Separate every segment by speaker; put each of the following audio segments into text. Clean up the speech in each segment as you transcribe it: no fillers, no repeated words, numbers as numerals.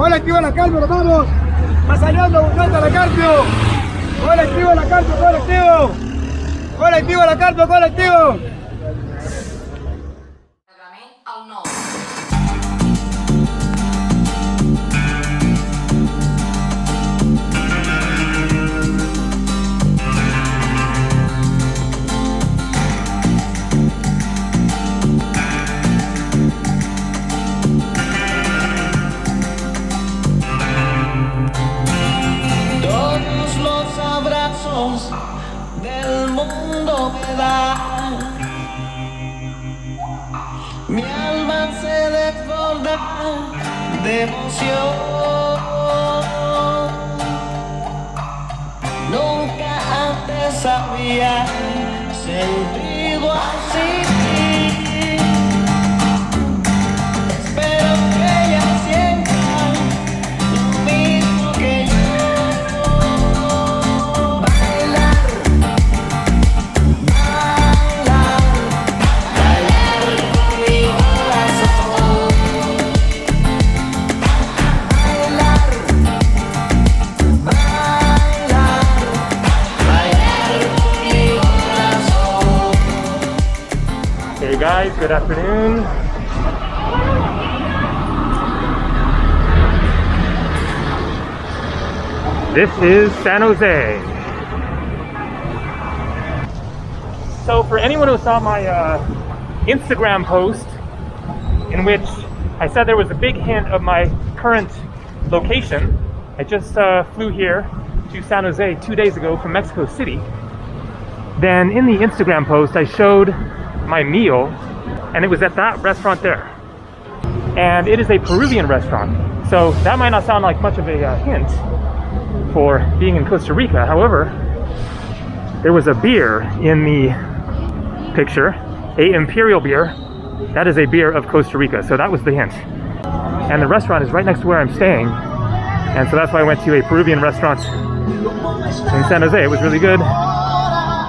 Speaker 1: Hola, activa la Carpio, nos vamos. Va saliendo, buscando la Carpio. Hola, activa la Carpio, colectivo. Hola, activa la Carpio, colectivo.
Speaker 2: Del mundo me da, mi alma se desborda de emoción. Nunca antes había sentido así. Espero que ella sienta lo mismo que yo.
Speaker 3: Hey guys, good afternoon. This is San Jose. So for anyone who saw my Instagram post in which I said there was a big hint of my current location, I just flew here to San Jose 2 days ago from Mexico City. Then in the Instagram post I showed my meal, and it was at that restaurant there, and it is a Peruvian restaurant, so that might not sound like much of a hint for being in Costa Rica. However, there was a beer in the picture, a imperial beer. That is a beer of Costa Rica, so that was the hint. And the restaurant is right next to where I'm staying, and so that's why I went to a Peruvian restaurant in San Jose. It was really good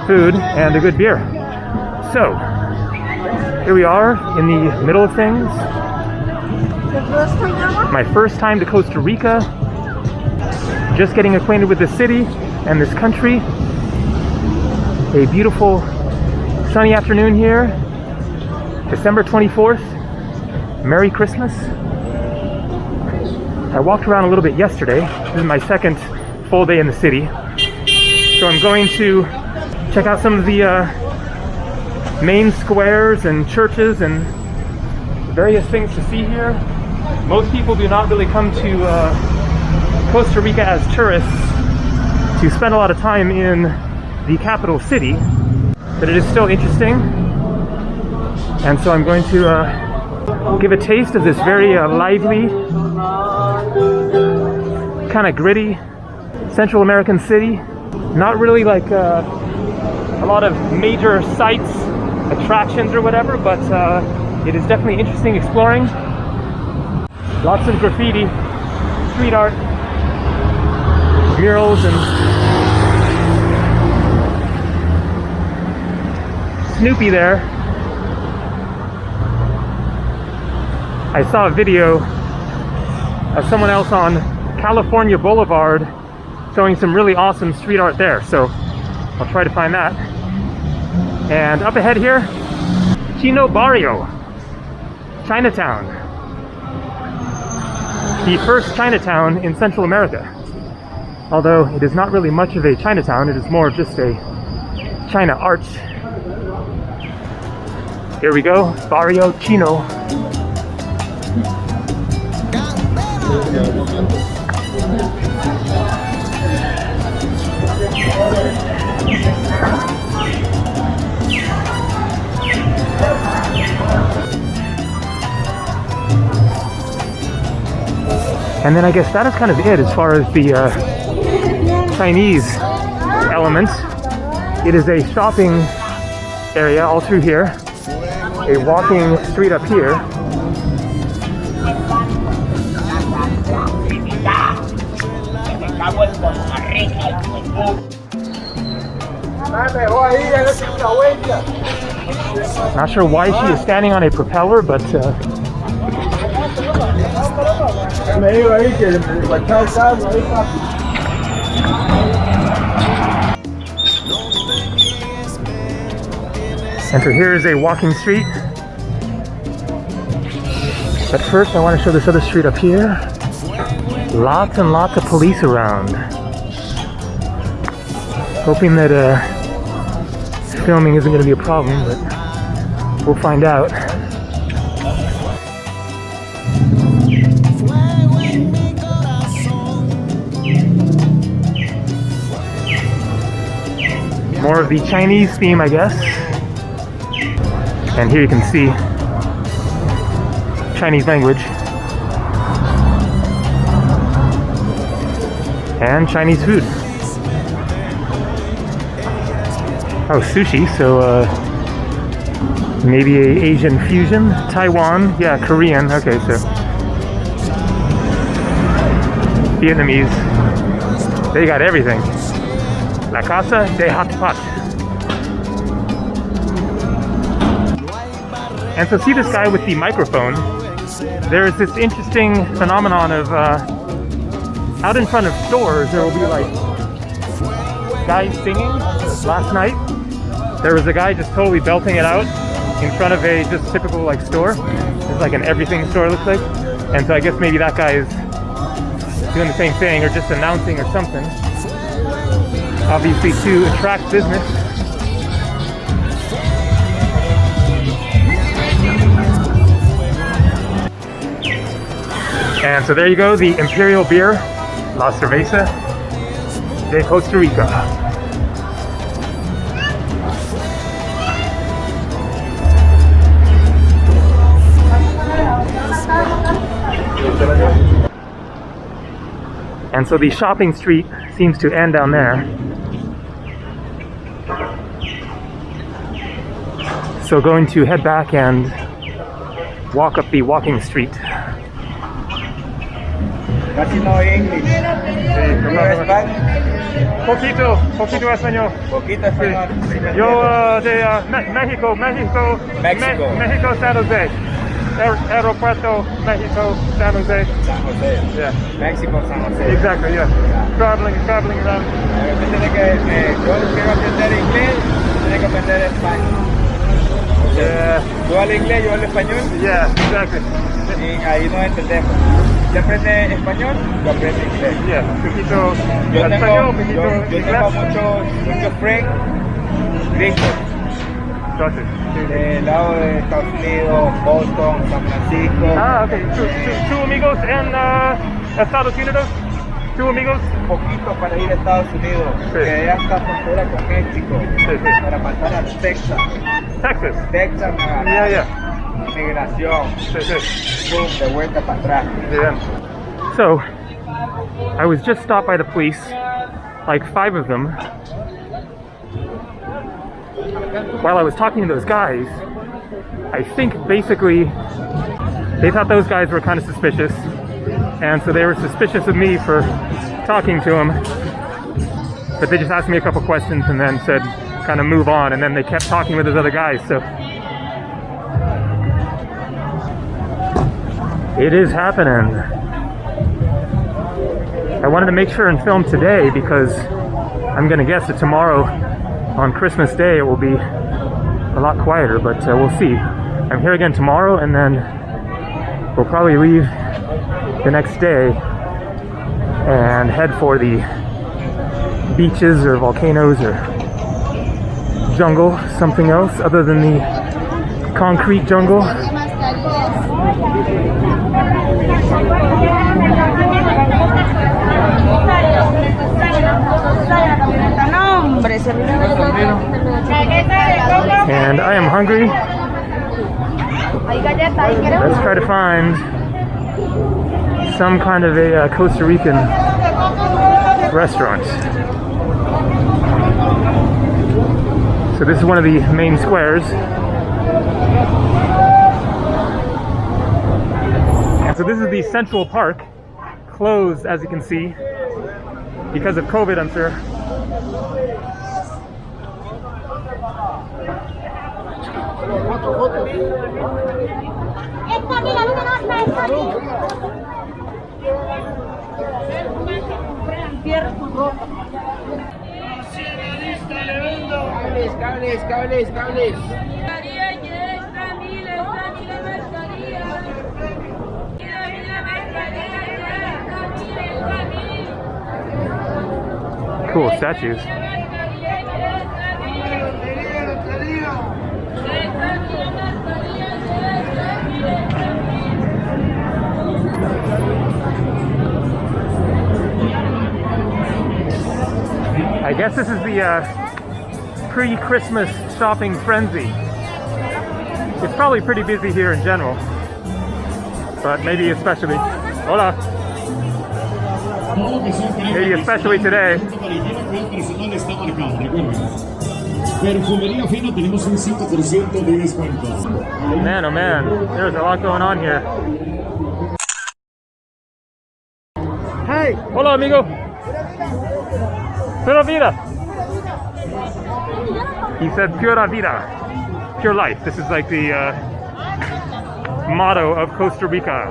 Speaker 3: food and a good beer. So here we are in the middle of things. My first time to Costa Rica. Just getting acquainted with the city and this country. A beautiful sunny afternoon here. December 24th. Merry Christmas. I walked around a little bit yesterday. This is my second full day in the city. So I'm going to check out some of the main squares and churches and various things to see here. Most people do not really come to Costa Rica as tourists to spend a lot of time in the capital city, but it is still interesting, and so I'm going to give a taste of this very lively, kind of gritty Central American city. Not really like a lot of major sites, attractions or whatever, but it is definitely interesting exploring. Lots of graffiti, street art, murals, and Snoopy there. I saw a video of someone else on California Boulevard showing some really awesome street art there, so I'll try to find that. And up ahead here, Chino Barrio, Chinatown. The first Chinatown in Central America. Although it is not really much of a Chinatown, it is more of just a China art. Here we go, Barrio Chino. And then I guess that is kind of it as far as the Chinese element. It is a shopping area all through here, a walking street up here. Not sure why she is standing on a propeller, but
Speaker 1: Me digo ahí que el guachao está ahí, papi.
Speaker 3: And so here is a walking street. But first I want to show this other street up here. Lots and lots of police around. Hoping that filming isn't going to be a problem, but we'll find out. More of the Chinese theme, I guess. And here you can see Chinese language and Chinese food. Oh, sushi, so maybe a Asian fusion. Taiwan, yeah, Korean, okay, so Vietnamese. They got everything. La Casa de Hot Pot. And so see this guy with the microphone. There is this interesting phenomenon of out in front of stores there will be like guys singing. Last night there was a guy just totally belting it out in front of a just typical like store. It's like an everything store, looks like. And so I guess maybe that guy is doing the same thing or just announcing or something. Obviously to attract business. And so there you go, the Imperial Beer, La Cerveza de Costa Rica. And so the shopping street seems to end down there. So going to head back and walk up the walking street.
Speaker 1: Casi no English.
Speaker 3: Poquito español.
Speaker 1: Poquito español.
Speaker 3: Yo de México, San Jose. Aeropuerto, Mexico, San Jose.
Speaker 1: San Jose.
Speaker 3: Yeah.
Speaker 1: Mexico, San Jose.
Speaker 3: Exactly, yeah. Traveling around.
Speaker 1: Tiene que, yo quiero aprender inglés, tiene que aprender español.
Speaker 3: Yeah.
Speaker 1: Tú hablas inglés, yo hablo español.
Speaker 3: Yeah, exactly.
Speaker 1: Y ahí nos entendemos. Si aprendes español, yo aprendo inglés.
Speaker 3: Yeah, poquito
Speaker 1: Yo
Speaker 3: español,
Speaker 1: tengo
Speaker 3: poquito inglés.
Speaker 1: muchos friends gringos.
Speaker 3: Entonces,
Speaker 1: Del lado de Estados Unidos, Boston, San Francisco.
Speaker 3: ah, okay. Two amigos en Estados Unidos. Two amigos.
Speaker 1: Un poquito para ir a Estados Unidos,
Speaker 3: Sí.
Speaker 1: que allá está frontera con México,
Speaker 3: Sí.
Speaker 1: para pasar a Texas.
Speaker 3: Texas.
Speaker 1: Texas,
Speaker 3: Yeah.
Speaker 1: migración, boom, de vuelta para atrás.
Speaker 3: Yeah. So, I was just stopped by the police, like 5 of them. While I was talking to those guys, I think basically they thought those guys were kind of suspicious, and so they were suspicious of me for talking to them. But they just asked me a couple questions and then said, kind of move on, and then they kept talking with those other guys. So it is happening. I wanted to make sure and film today because I'm gonna guess that tomorrow on Christmas Day it will be a lot quieter, but we'll see. I'm here again tomorrow, and then we'll probably leave the next day and head for the beaches or volcanoes or jungle, something else other than the concrete jungle. And I am hungry. Let's try to find some kind of a Costa Rican restaurant. So this is one of the main squares. And so this is the Central Park, closed as you can see, because of COVID, I'm sure.
Speaker 1: Cables.
Speaker 3: Cool statues. I guess this is the pre-Christmas shopping frenzy. It's probably pretty busy here in general, but maybe especially. Hola. Maybe especially today. Man, oh man, there's a lot going on here.
Speaker 1: Hey.
Speaker 3: Hola, amigo. Pura vida. He said pura vida. Pure life. This is like the motto of Costa Rica.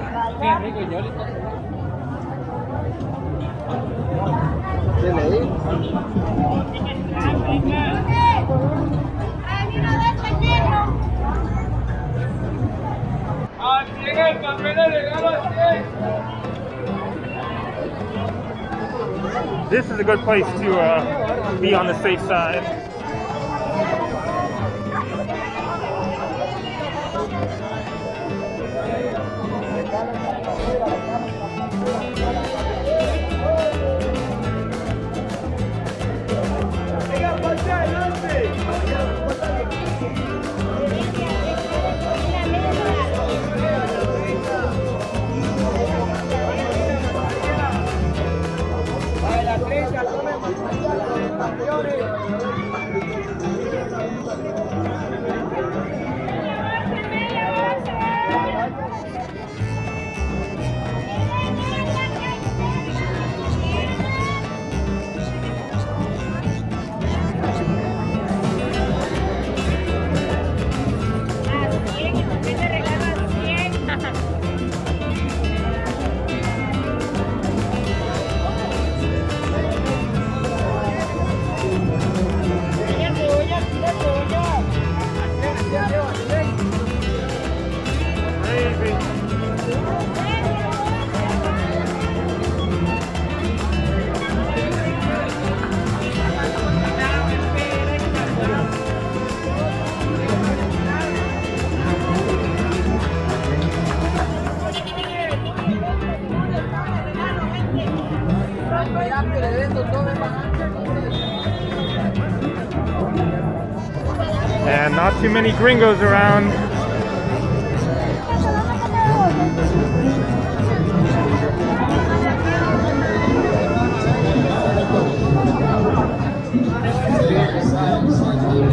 Speaker 3: This is a good place to be on the safe side. And not too many gringos around.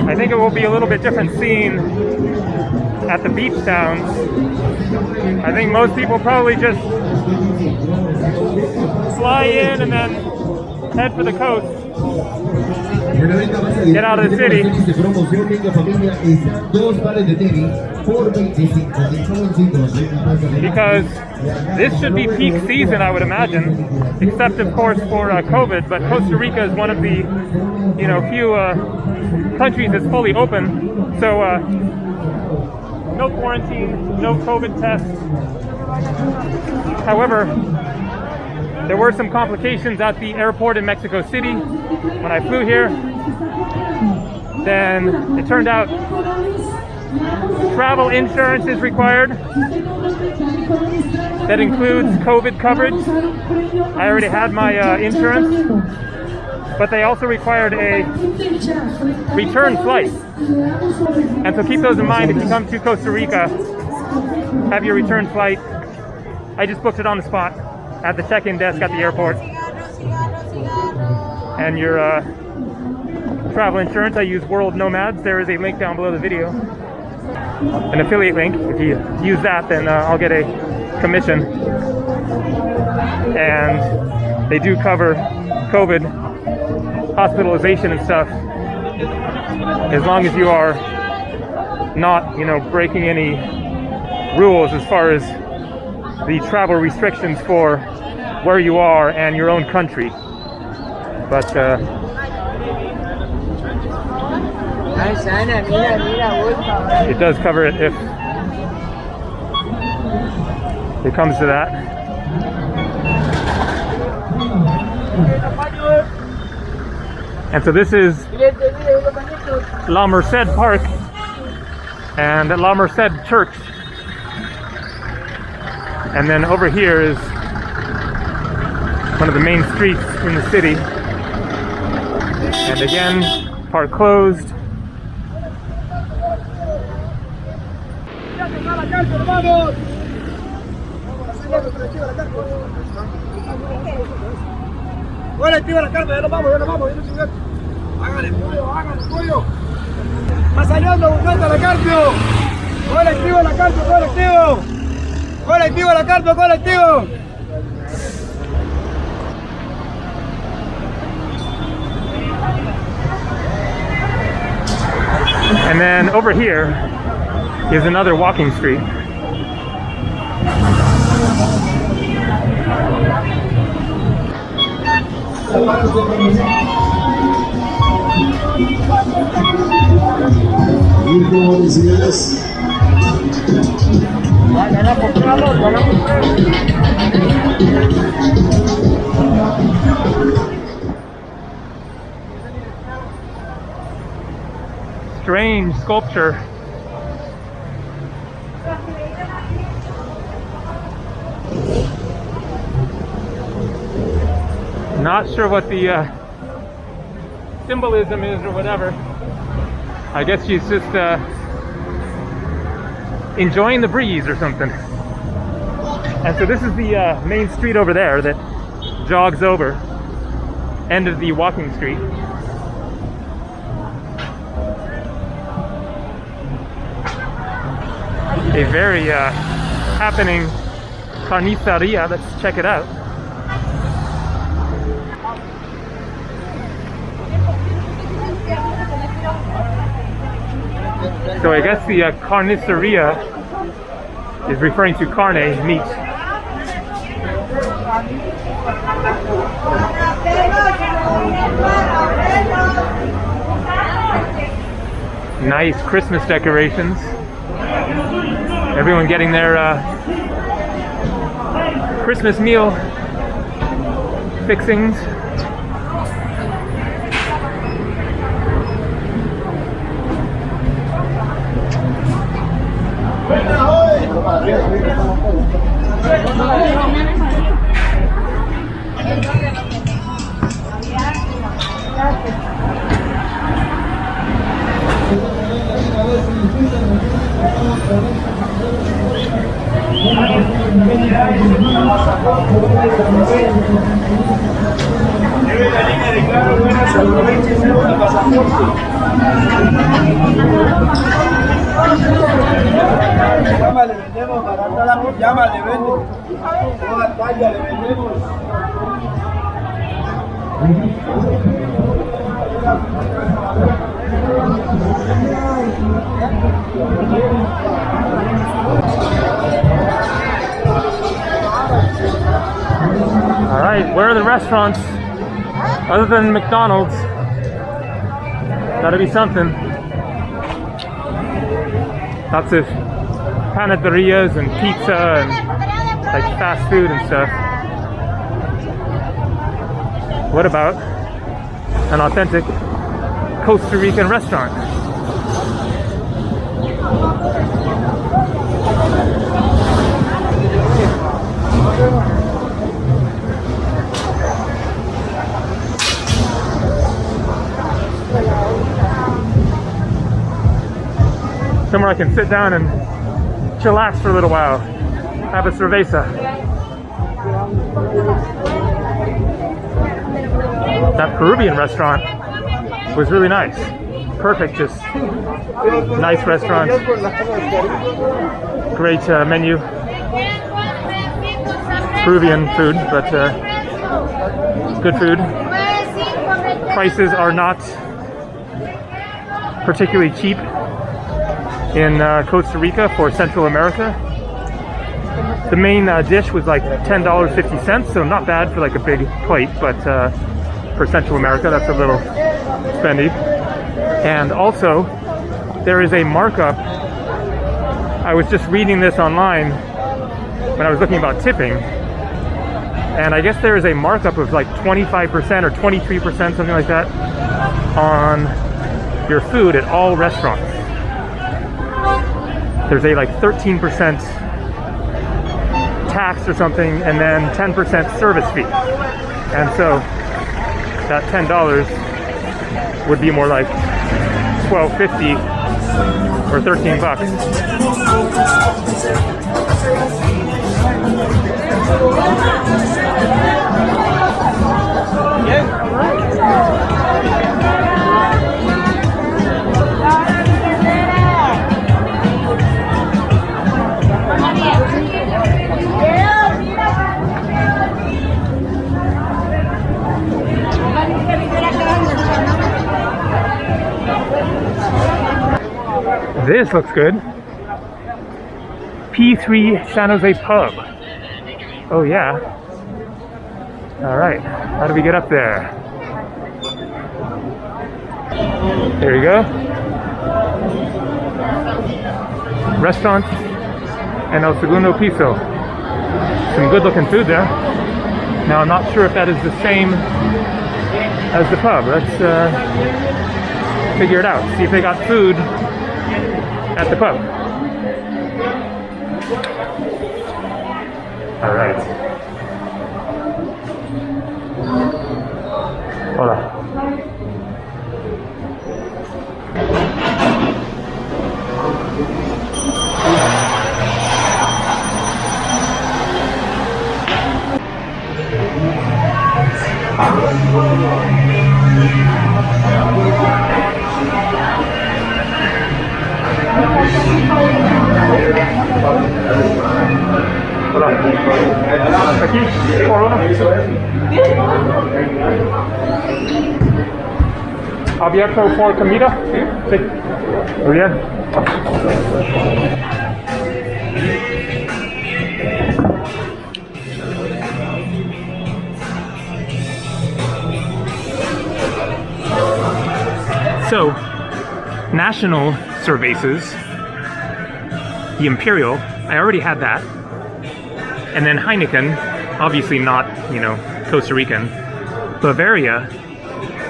Speaker 3: I think it will be a little bit different scene at the beach towns. I think most people probably just fly in and then head for the coast. Get out of the city. Because this should be peak season, I would imagine, except of course for COVID. But Costa Rica is one of the, few countries that's fully open. So no quarantine, no COVID tests. However, there were some complications at the airport in Mexico City when I flew here. Then it turned out travel insurance is required. That includes COVID coverage. I already had my insurance, but they also required a return flight. And so keep those in mind if you come to Costa Rica. Have your return flight. I just booked it on the spot at the check-in desk at the airport. And your travel insurance, I use World Nomads. There is a link down below the video, an affiliate link. If you use that, then I'll get a commission. And they do cover COVID, hospitalization and stuff, as long as you are not, breaking any rules as far as the travel restrictions for where you are and your own country. but it does cover it if it comes to that. And so this is La Merced Park and La Merced Church. And then over here is one of the main streets in the city. And again, park closed.
Speaker 1: Activa la carpa, ya nos vamos, hágale pollo. Masaleando, buscando la carpio. Colectivo la carpio, colectivo. Colectivo la carpio, colectivo.
Speaker 3: And then over here is another walking street. Strange sculpture. Not sure what the symbolism is or whatever. I guess she's just enjoying the breeze or something. And so this is the main street over there that jogs over, end of the walking street. A very happening carniceria. Let's check it out. So I guess the carniceria is referring to carne, meat. Nice Christmas decorations. Everyone getting their Christmas meal fixings. All right, where are the restaurants other than McDonald's? Gotta be something. Lots of panaderias and pizza and like fast food and stuff. What about an authentic Costa Rican restaurant? Somewhere I can sit down and chillax for a little while, have a cerveza. That Peruvian restaurant was really nice. Perfect, just nice restaurant. Great menu. Peruvian food, but good food. Prices are not particularly cheap in Costa Rica for Central America. The main dish was like $10.50, so not bad for like a big plate, but for Central America. That's a little spendy. And also, there is a markup. I was just reading this online when I was looking about tipping, and I guess there is a markup of like 25% or 23%, something like that, on your food at all restaurants. There's a like 13% tax or something, and then 10% service fee. And so that $10 would be more like $12.50 or $13. This looks good. P3 San Jose Pub. Oh yeah. All right, how do we get up there? There you go. Restaurant and El Segundo Piso. Some good looking food there. Now I'm not sure if that is the same as the pub. Let's figure it out. See if they got food at the pub. All right. Hola. Hola. Aquí, por uno. ¿Abierto por comida? Sí. Muy bien. So, national cervezas, the Imperial, I already had that. And then Heineken, obviously not, Costa Rican. Bavaria,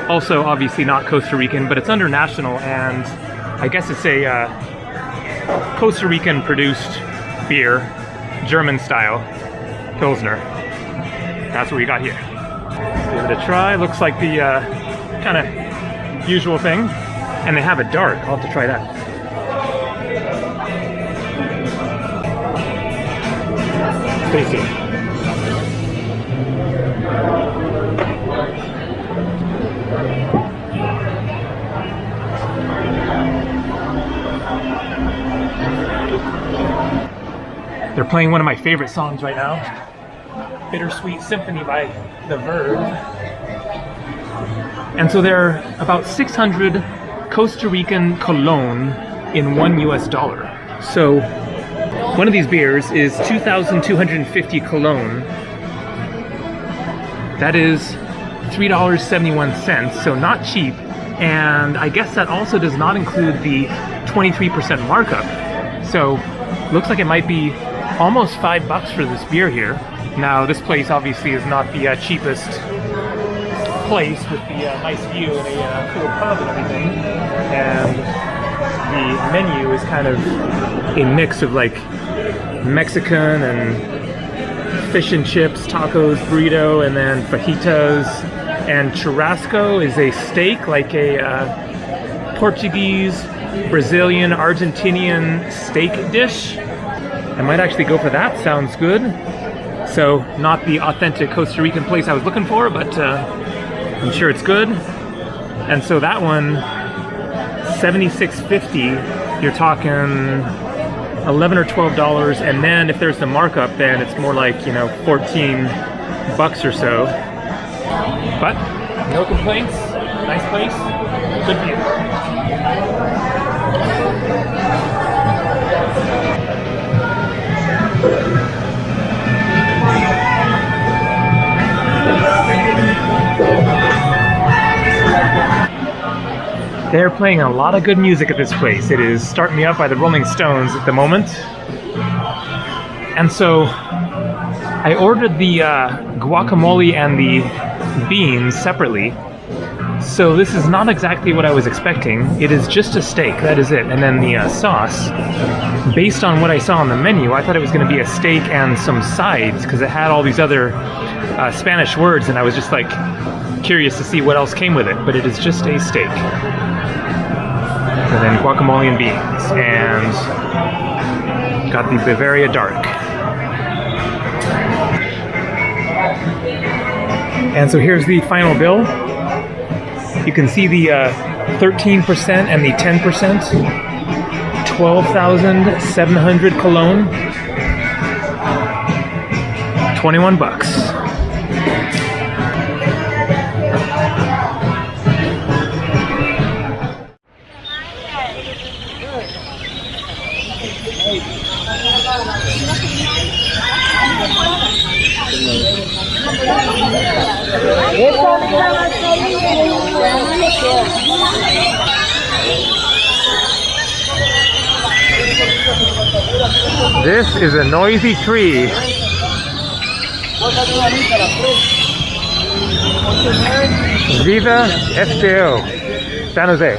Speaker 3: also obviously not Costa Rican, but it's under national, and I guess it's a Costa Rican produced beer, German style, Pilsner. That's what we got here. Let's give it a try. Looks like the kind of usual thing. And they have it dark. I'll have to try that. Tasty. They're playing one of my favorite songs right now, Bittersweet Symphony by The Verve. And so they're about 600 Costa Rican colon in $1 US. So one of these beers is 2,250 colon. That is $3.71, so not cheap. And I guess that also does not include the 23% markup. So looks like it might be almost $5 for this beer here. Now this place obviously is not the cheapest place with the nice view and a cool pub and everything. And the menu is kind of a mix of like Mexican and fish and chips, tacos, burrito, and then fajitas. And churrasco is a steak, like a Portuguese, Brazilian, Argentinian steak dish. I might actually go for that, sounds good. So not the authentic Costa Rican place I was looking for, but I'm sure it's good. And so that one, $76.50, you're talking $11 or $12, and then if there's the markup, then it's more like, $14 or so. But no complaints, nice place, good view. They're playing a lot of good music at this place. It is Start Me Up by the Rolling Stones at the moment. And so I ordered the guacamole and the beans separately. So this is not exactly what I was expecting. It is just a steak, that is it. And then the sauce, based on what I saw on the menu, I thought it was going to be a steak and some sides because it had all these other Spanish words, and I was just like curious to see what else came with it, but it is just a steak. And then guacamole and beans, and got the Bavaria Dark. And so here's the final bill. You can see the 13% and the 10%, 12,700 cologne, 21 bucks. This is a noisy tree. Viva FTO, San Jose.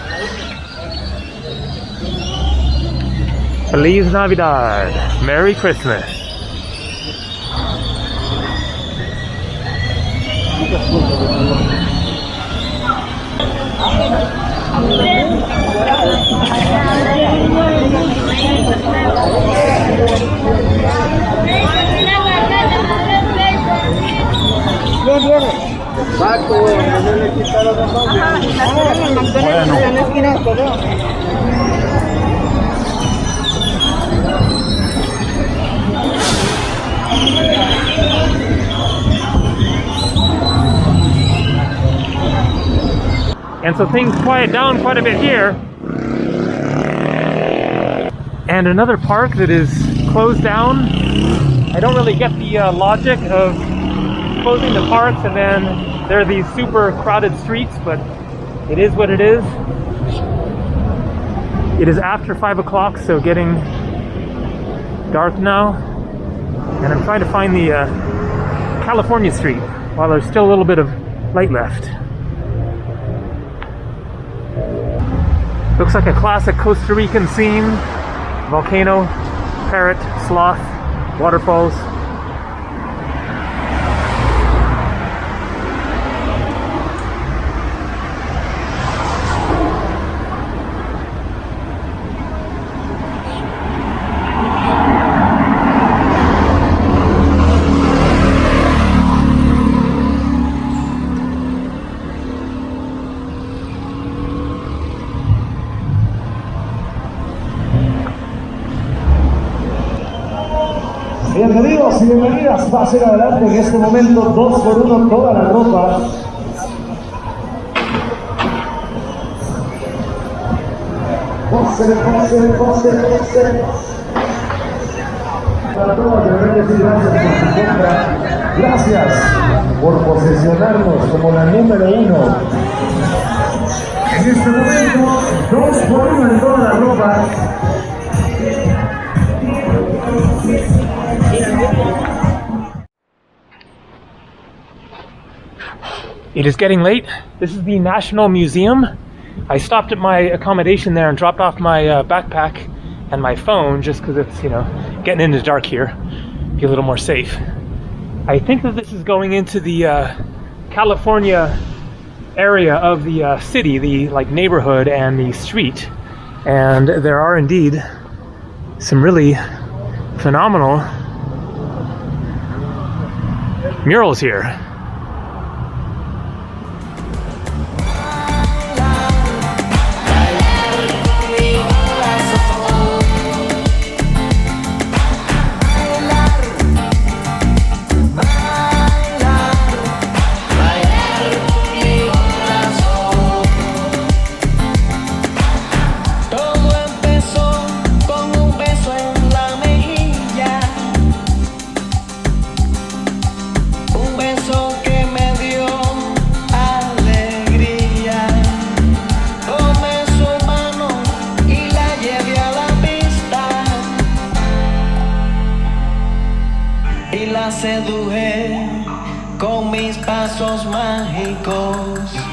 Speaker 3: Feliz Navidad. Merry Christmas. And so things quiet down quite a bit here. And another park that is closed down. I don't really get the logic of closing the parks and then there are these super crowded streets, but it is what it is. It is after 5 o'clock, so getting dark now. And I'm trying to find the California street while there's still a little bit of light left. Looks like a classic Costa Rican scene. Volcano, parrot, sloth, waterfalls.
Speaker 4: Bienvenidos y bienvenidas, pasen adelante en este momento 2x1 toda la ropa. Pósele. Para todos, debemos decir gracias por su compra. Gracias por posesionarnos como la número 1. En este momento, 2x1 en toda la ropa.
Speaker 3: It is getting late. This is the National Museum. I stopped at my accommodation there and dropped off my backpack and my phone just because it's, getting into dark here. Be a little more safe. I think that this is going into the California area of the city, the neighborhood and the street. And there are indeed some really phenomenal murals here.
Speaker 2: beso seduje con mis pasos mágicos.